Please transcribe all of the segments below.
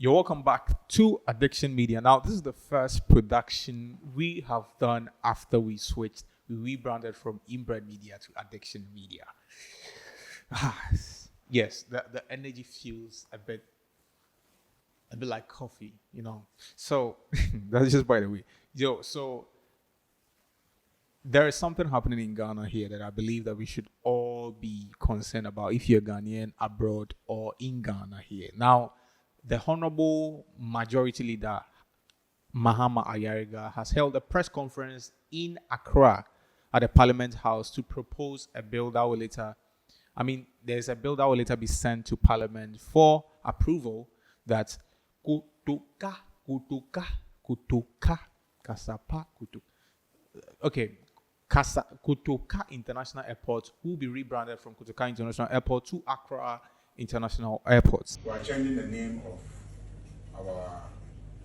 You're welcome back to Addiction Media. Now, this is the first production we have done after we switched. We rebranded from Inbred Media to Addiction Media. Yes, the energy feels a bit like coffee, you know. So that's just by the way. So there is something happening in Ghana here that I believe that we should all be concerned about if you're Ghanaian abroad or in Ghana here. Now, the Honorable Majority Leader Mahama Ayariga has held a press conference in Accra at the Parliament House to propose a bill that will later, there's a bill that will later be sent to Parliament for approval that Kotoka, Kasapa, Kotoka International Airport will be rebranded from Kotoka International Airport to Accra International Airport. We are changing the name of our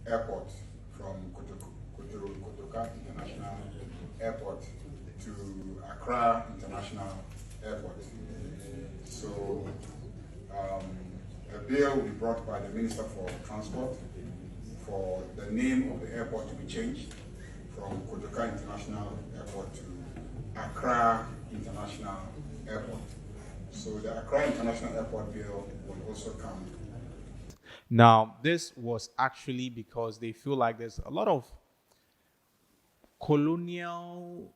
airport from Kotoka International Airport to Accra International Airport. So a bill will be brought by the Minister for Transport for the name of the airport to be changed from Kotoka International Airport to Accra International Airport. So the Accra International Airport bill will also come. Now, this was actually because they feel like there's a lot of colonial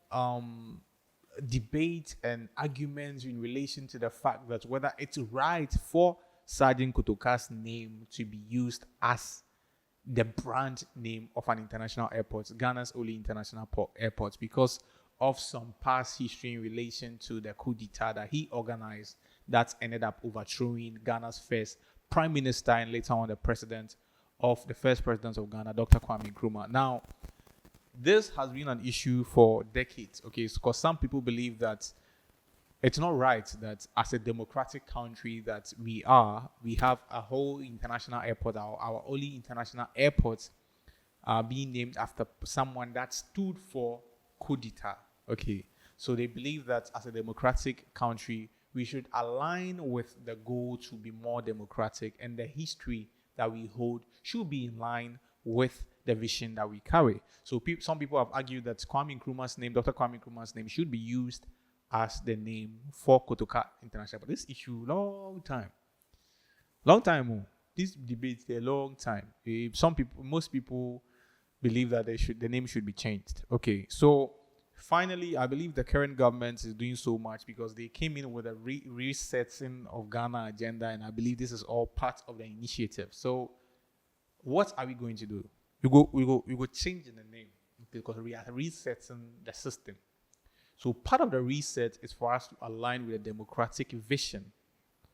debate and arguments in relation to the fact that whether it's right for Sergeant Kotoka's name to be used as the brand name of an international airport, Ghana's only international airport, because of some past history in relation to the coup d'etat that he organized that ended up overthrowing Ghana's first prime minister and later on the first president of Ghana, Dr. Kwame Nkrumah. Now, this has been an issue for decades, okay, because some people believe that it's not right that as a democratic country that we have a whole international airport, our only international airports being named after someone that stood for coup d'etat. Okay, so they believe that as a democratic country, we should align with the goal to be more democratic, and the history that we hold should be in line with the vision that we carry. So some people have argued that Dr. Kwame Nkrumah's name should be used as the name for Kotoka International. But this issue, long time. This debate, a long time. Most people believe that the name should be changed. Okay, so finally, I believe the current government is doing so much because they came in with a resetting of Ghana agenda, and I believe this is all part of the initiative. So, what are we going to do? We go changing the name because we are resetting the system. So part of the reset is for us to align with a democratic vision.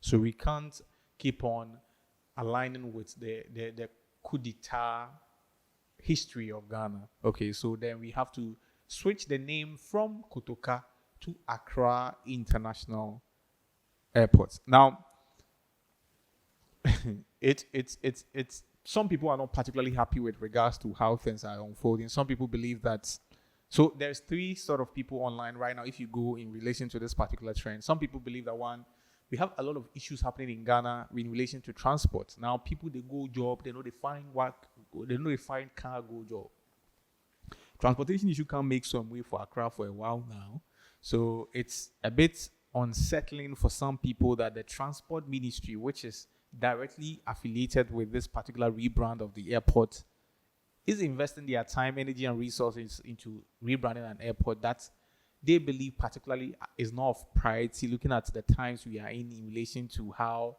So we can't keep on aligning with the coup d'etat history of Ghana. Okay, so then we have to switch the name from Kotoka to Accra International Airport. Now, it's some people are not particularly happy with regards to how things are unfolding. Some people believe that. So there's three sort of people online right now. If you go in relation to this particular trend, some people believe that we have a lot of issues happening in Ghana in relation to transport. Now people, they go job, they know they find work, they know they find car, go job. Transportation issue can't make some way for Accra for a while now. So it's a bit unsettling for some people that the transport ministry, which is directly affiliated with this particular rebrand of the airport, is investing their time, energy, and resources into rebranding an airport that they believe particularly is not of priority, looking at the times we are in relation to how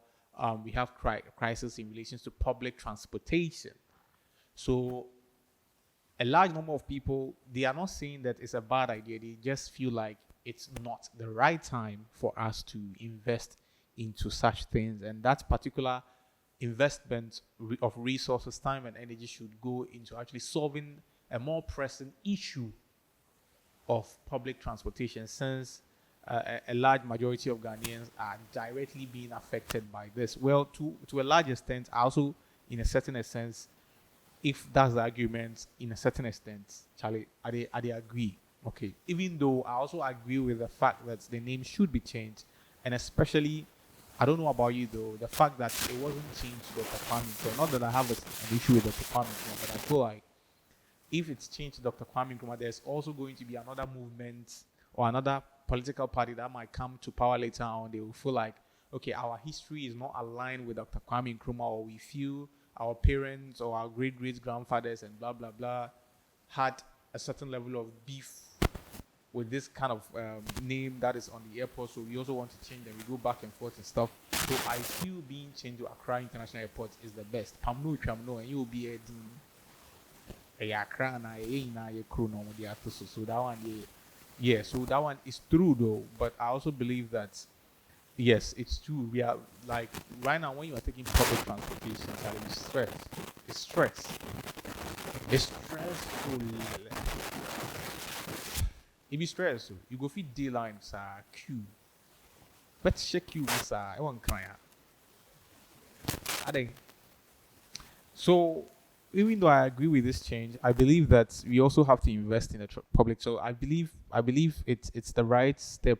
we have crisis in relation to public transportation. So a large number of people, they are not saying that it's a bad idea. They just feel like it's not the right time for us to invest into such things. And that particular investment of resources, time, and energy should go into actually solving a more pressing issue of public transportation, since a large majority of Ghanaians are directly being affected by this. Well, to a large extent, also in a certain sense, if that's the argument, in a certain extent, Charlie, I agree. Okay, even though I also agree with the fact that the name should be changed, and especially I don't know about you though. The fact that it wasn't changed to Dr. Kwame Nkrumah. Not that I have an issue with Dr. Kwame Nkrumah, but I feel like if it's changed to Dr. Kwame Nkrumah, there's also going to be another movement or another political party that might come to power later on. They will feel like, okay, our history is not aligned with Dr. Kwame Nkrumah, or we feel our parents or our great great grandfathers and blah blah blah had a certain level of beef with this kind of name that is on the airport, so we also want to change them. We go back and forth and stuff. So I feel being changed to Accra International Airport is the best. Pamno Chamno, and you will be a Accra and a crew no so that one, yeah. So that one is true though, but I also believe that yes, it's true. We are like right now when you are taking public transportation, that is stress. It's stress. It's stressful. If you stress, you go feed D lines, queue. But check you, sir. I want cry. I think. So, even though I agree with this change, I believe that we also have to invest in the public. So I believe it's the right step,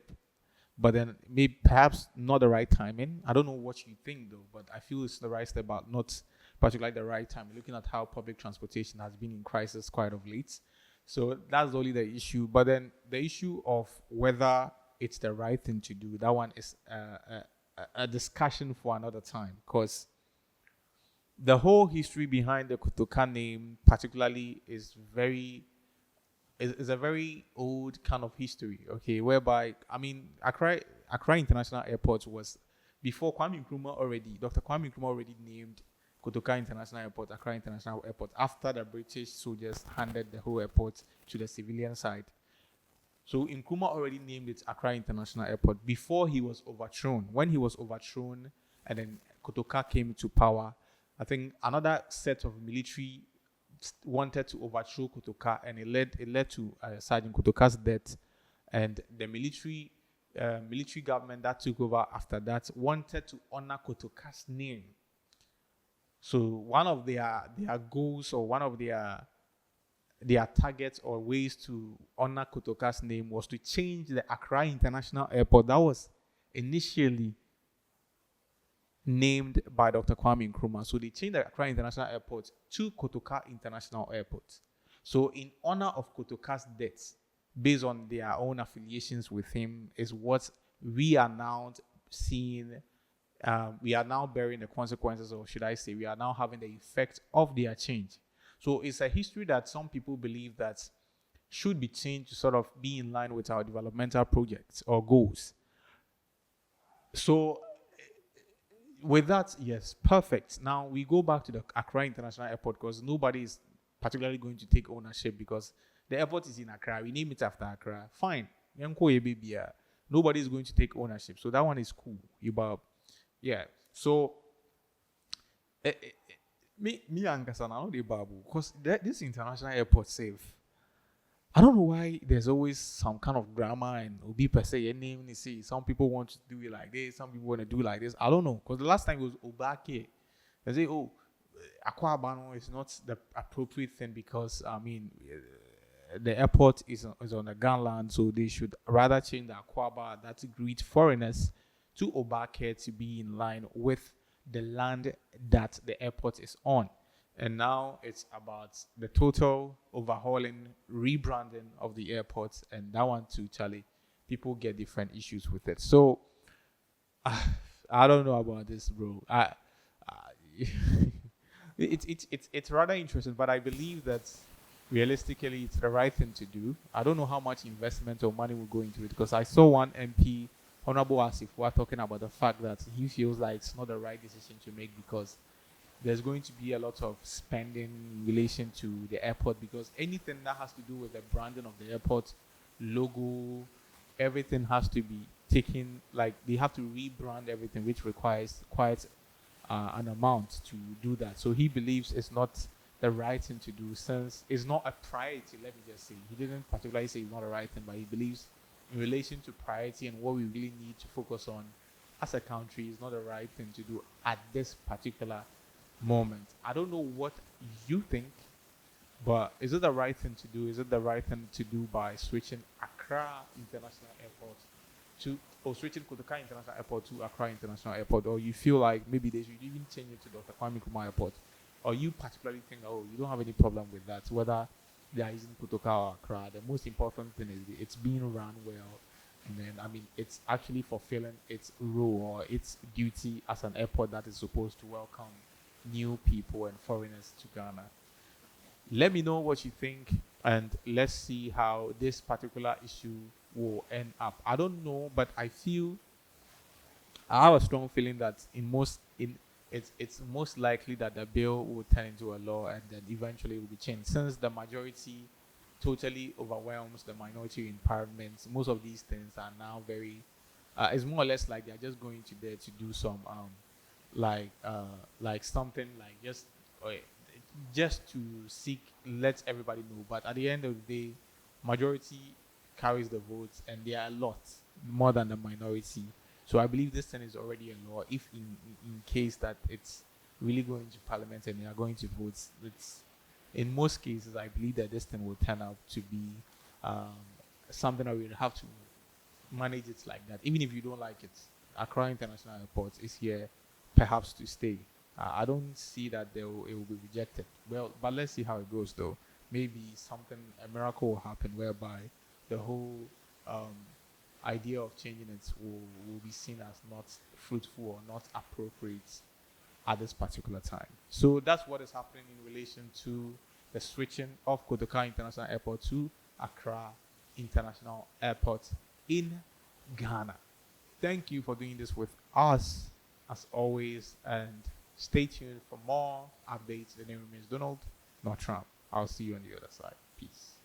but then maybe perhaps not the right timing. I don't know what you think though, but I feel it's the right step, but not particularly the right time. Looking at how public transportation has been in crisis quite of late. So that's only the issue. But then the issue of whether it's the right thing to do, that one is a discussion for another time. Because the whole history behind the Kotoka name, particularly, is a very old kind of history. Okay, whereby I mean, Accra International Airport was before Kwame Nkrumah already. Dr. Kwame Nkrumah already named Kotoka International Airport, Accra International Airport, after the British soldiers handed the whole airport to the civilian side. So Nkrumah already named it Accra International Airport before he was overthrown. When he was overthrown and then Kotoka came to power, I think another set of military wanted to overthrow Kotoka, and it led to Sergeant Kotoka's death, and the military government that took over after that wanted to honor Kotoka's name. So one of their goals, or one of their targets or ways to honor Kotoka's name, was to change the Accra International Airport that was initially named by Dr. Kwame Nkrumah. So they changed the Accra International Airport to Kotoka International Airport. So in honor of Kotoka's death, based on their own affiliations with him, is what we are now seeing. We are now bearing the consequences, or should I say, we are now having the effect of their change. So it's a history that some people believe that should be changed to sort of be in line with our developmental projects or goals. So with that, yes, perfect. Now we go back to the Accra International Airport, because nobody is particularly going to take ownership, because the airport is in Accra. We name it after Accra. Fine. Nobody is going to take ownership. So that one is cool. Yeah. So me and Kasana know the babu, because this international airport safe. I don't know why there's always some kind of grammar and Obi per se. Your name, you see, some people want to do it like this, some people want to do like this. I don't know, because the last time it was Obake. They say, oh, Akwabano is not the appropriate thing, because I mean, the airport is on the Ghana, so they should rather change the Akwaba that greet foreigners to Obake to be in line with the land that the airport is on. And now it's about the total overhauling, rebranding of the airport, and that one too, Charlie. People get different issues with it. So I don't know about this, bro. It's rather interesting, but I believe that realistically it's the right thing to do. I don't know how much investment or money will go into it, because I saw one MP, Honorable Asif, were talking about the fact that he feels like it's not the right decision to make, because there's going to be a lot of spending in relation to the airport, because anything that has to do with the branding of the airport, logo, everything has to be taken, like they have to rebrand everything, which requires quite an amount to do that. So he believes it's not the right thing to do, since it's not a priority. Let me just say, he didn't particularly say it's not the right thing, but he believes in relation to priority and what we really need to focus on as a country, is not the right thing to do at this particular moment. I don't know what you think, but is it the right thing to do? Is it the right thing to do by switching Accra International Airport to or switching Kotoka International Airport to Accra International Airport, or you feel like maybe they should even change it to Dr. Kwame Nkrumah Airport, or you particularly think, oh, you don't have any problem with that, whether they are using Kotoka or Accra. The most important thing is it's being run well, and then it's actually fulfilling its role or its duty as an airport that is supposed to welcome new people and foreigners to Ghana. Let me know what you think, and let's see how this particular issue will end up. I don't know, but I have a strong feeling that it's most likely that the bill will turn into a law and then eventually will be changed. Since the majority totally overwhelms the minority in parliament, most of these things are now very it's more or less like they're just going to there to do some like something like uh, just to seek let everybody know. But at the end of the day, majority carries the votes, and there are a lot more than the minority. So I believe this thing is already a law. If in case that it's really going to parliament and they are going to vote, it's in most cases I believe that this thing will turn out to be um, something that we will have to manage it like that. Even if you don't like it, Accra International Airport is here perhaps to stay. I don't see that it will be rejected. Well, but let's see how it goes though. Maybe a miracle will happen whereby the whole um, idea of changing it will be seen as not fruitful or not appropriate at this particular time. So that's what is happening in relation to the switching of Kotoka International Airport to Accra International Airport in Ghana. Thank you for doing this with us as always, and stay tuned for more updates. The name remains Donald, not Trump. I'll see you on the other side. Peace.